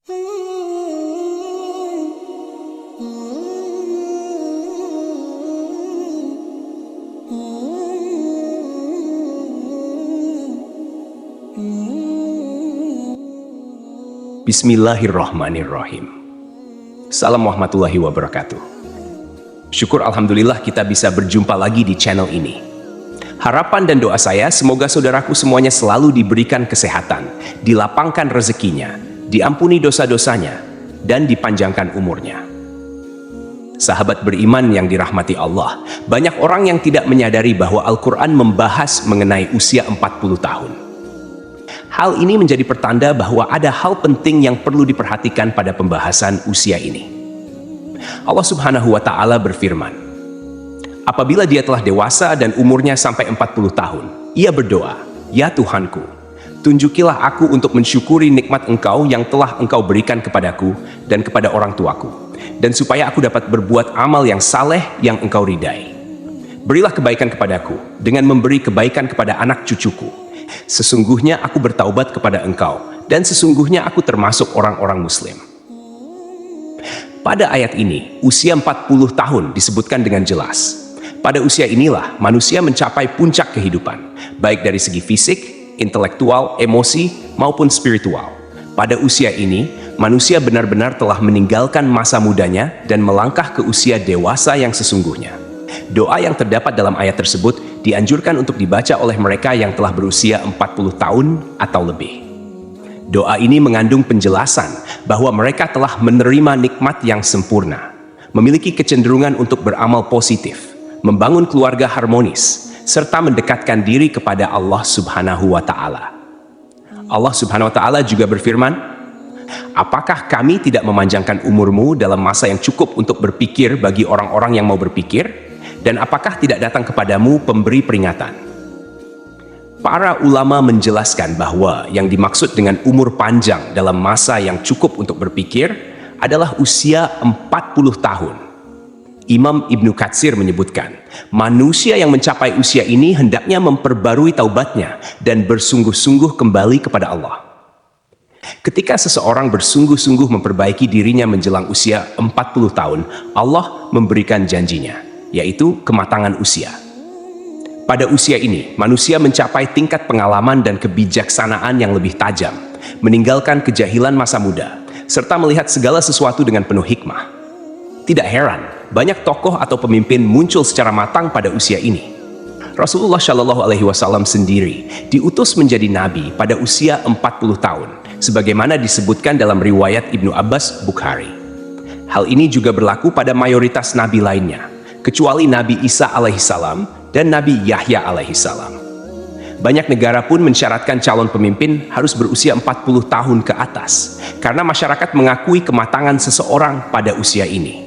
Bismillahirrahmanirrahim. Salam warahmatullahi wabarakatuh. Syukur alhamdulillah kita bisa berjumpa lagi di channel ini. Harapan dan doa saya semoga saudaraku semuanya selalu diberikan kesehatan, dilapangkan rezekinya, diampuni dosa-dosanya, dan dipanjangkan umurnya. Sahabat beriman yang dirahmati Allah, banyak orang yang tidak menyadari bahwa Al-Quran membahas mengenai usia 40 tahun. Hal ini menjadi pertanda bahwa ada hal penting yang perlu diperhatikan pada pembahasan usia ini. Allah Subhanahu wa Ta'ala berfirman, apabila dia telah dewasa dan umurnya sampai 40 tahun, ia berdoa, "Ya Tuhanku, tunjukilah aku untuk mensyukuri nikmat Engkau yang telah Engkau berikan kepadaku dan kepada orang tuaku, dan supaya aku dapat berbuat amal yang saleh yang Engkau ridai. Berilah kebaikan kepadaku dengan memberi kebaikan kepada anak cucuku. Sesungguhnya aku bertaubat kepada Engkau, dan sesungguhnya aku termasuk orang-orang Muslim." Pada ayat ini, usia 40 tahun disebutkan dengan jelas. Pada usia inilah manusia mencapai puncak kehidupan, baik dari segi fisik, intelektual, emosi, maupun spiritual. Pada usia ini, manusia benar-benar telah meninggalkan masa mudanya dan melangkah ke usia dewasa yang sesungguhnya. Doa yang terdapat dalam ayat tersebut dianjurkan untuk dibaca oleh mereka yang telah berusia 40 tahun atau lebih. Doa ini mengandung penjelasan bahwa mereka telah menerima nikmat yang sempurna, memiliki kecenderungan untuk beramal positif, membangun keluarga harmonis, serta mendekatkan diri kepada Allah Subhanahu wa Ta'ala. Allah Subhanahu wa Ta'ala juga berfirman, "Apakah kami tidak memanjangkan umurmu dalam masa yang cukup untuk berpikir bagi orang-orang yang mau berpikir? Dan apakah tidak datang kepadamu pemberi peringatan?" Para ulama menjelaskan bahwa yang dimaksud dengan umur panjang dalam masa yang cukup untuk berpikir adalah usia 40 tahun. Imam Ibnu Katsir menyebutkan, manusia yang mencapai usia ini hendaknya memperbarui taubatnya dan bersungguh-sungguh kembali kepada Allah. Ketika seseorang bersungguh-sungguh memperbaiki dirinya menjelang usia 40 tahun, Allah memberikan janjinya, yaitu kematangan usia. Pada usia ini, manusia mencapai tingkat pengalaman dan kebijaksanaan yang lebih tajam, meninggalkan kejahilan masa muda, serta melihat segala sesuatu dengan penuh hikmah. Tidak heran, banyak tokoh atau pemimpin muncul secara matang pada usia ini. Rasulullah Shallallahu Alaihi Wasallam sendiri diutus menjadi nabi pada usia 40 tahun, sebagaimana disebutkan dalam riwayat Ibnu Abbas Bukhari. Hal ini juga berlaku pada mayoritas nabi lainnya, kecuali Nabi Isa alaihissalam dan Nabi Yahya alaihissalam. Banyak negara pun mensyaratkan calon pemimpin harus berusia 40 tahun ke atas, karena masyarakat mengakui kematangan seseorang pada usia ini.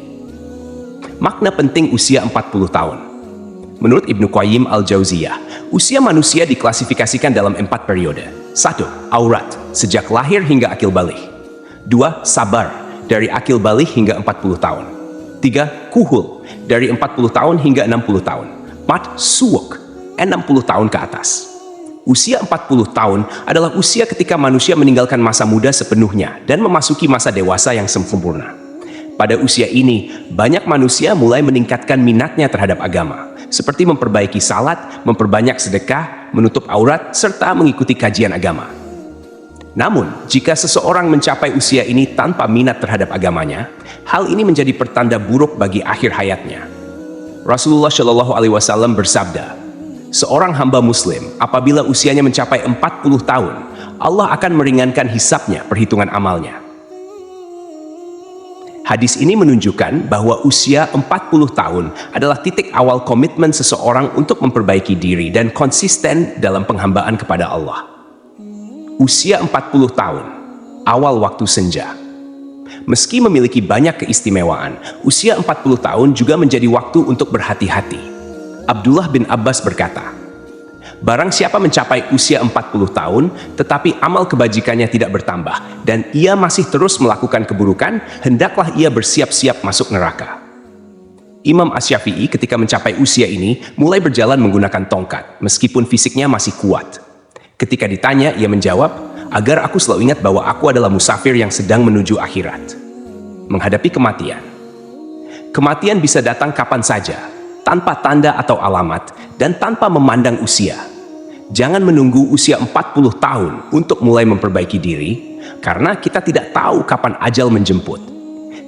Makna penting usia 40 tahun. Menurut Ibnu Qayyim al-Jauziyah, usia manusia diklasifikasikan dalam 4 periode. 1. Aurat, sejak lahir hingga akil baligh. 2. Sabar, dari akil baligh hingga 40 tahun. 3. Kuhul, dari 40 tahun hingga 60 tahun. 4. Suwuk, 60 tahun ke atas. Usia 40 tahun adalah usia ketika manusia meninggalkan masa muda sepenuhnya dan memasuki masa dewasa yang sempurna. Pada usia ini, banyak manusia mulai meningkatkan minatnya terhadap agama, seperti memperbaiki salat, memperbanyak sedekah, menutup aurat, serta mengikuti kajian agama. Namun, jika seseorang mencapai usia ini tanpa minat terhadap agamanya, hal ini menjadi pertanda buruk bagi akhir hayatnya. Rasulullah Shallallahu Alaihi Wasallam bersabda, seorang hamba muslim apabila usianya mencapai 40 tahun, Allah akan meringankan hisabnya, perhitungan amalnya. Hadis ini menunjukkan bahwa usia 40 tahun adalah titik awal komitmen seseorang untuk memperbaiki diri dan konsisten dalam penghambaan kepada Allah. Usia 40 tahun, awal waktu senja. Meski memiliki banyak keistimewaan, usia 40 tahun juga menjadi waktu untuk berhati-hati. Abdullah bin Abbas berkata, barang siapa mencapai usia 40 tahun, tetapi amal kebajikannya tidak bertambah, dan ia masih terus melakukan keburukan, hendaklah ia bersiap-siap masuk neraka. Imam Asy-Syafi'i ketika mencapai usia ini, mulai berjalan menggunakan tongkat, meskipun fisiknya masih kuat. Ketika ditanya, ia menjawab, agar aku selalu ingat bahwa aku adalah musafir yang sedang menuju akhirat. Menghadapi kematian. Kematian bisa datang kapan saja, tanpa tanda atau alamat, dan tanpa memandang usia. Jangan menunggu usia 40 tahun untuk mulai memperbaiki diri, karena kita tidak tahu kapan ajal menjemput.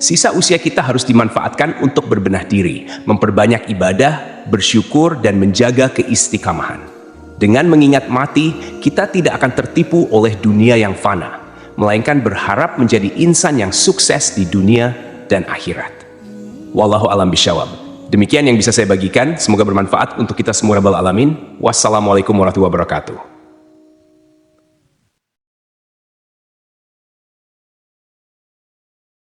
Sisa usia kita harus dimanfaatkan untuk berbenah diri, memperbanyak ibadah, bersyukur, dan menjaga keistiqamahan. Dengan mengingat mati, kita tidak akan tertipu oleh dunia yang fana, melainkan berharap menjadi insan yang sukses di dunia dan akhirat. Wallahu a'lam bishawab. Demikian yang bisa saya bagikan, semoga bermanfaat untuk kita semua rabbal alamin. Wassalamualaikum warahmatullahi wabarakatuh.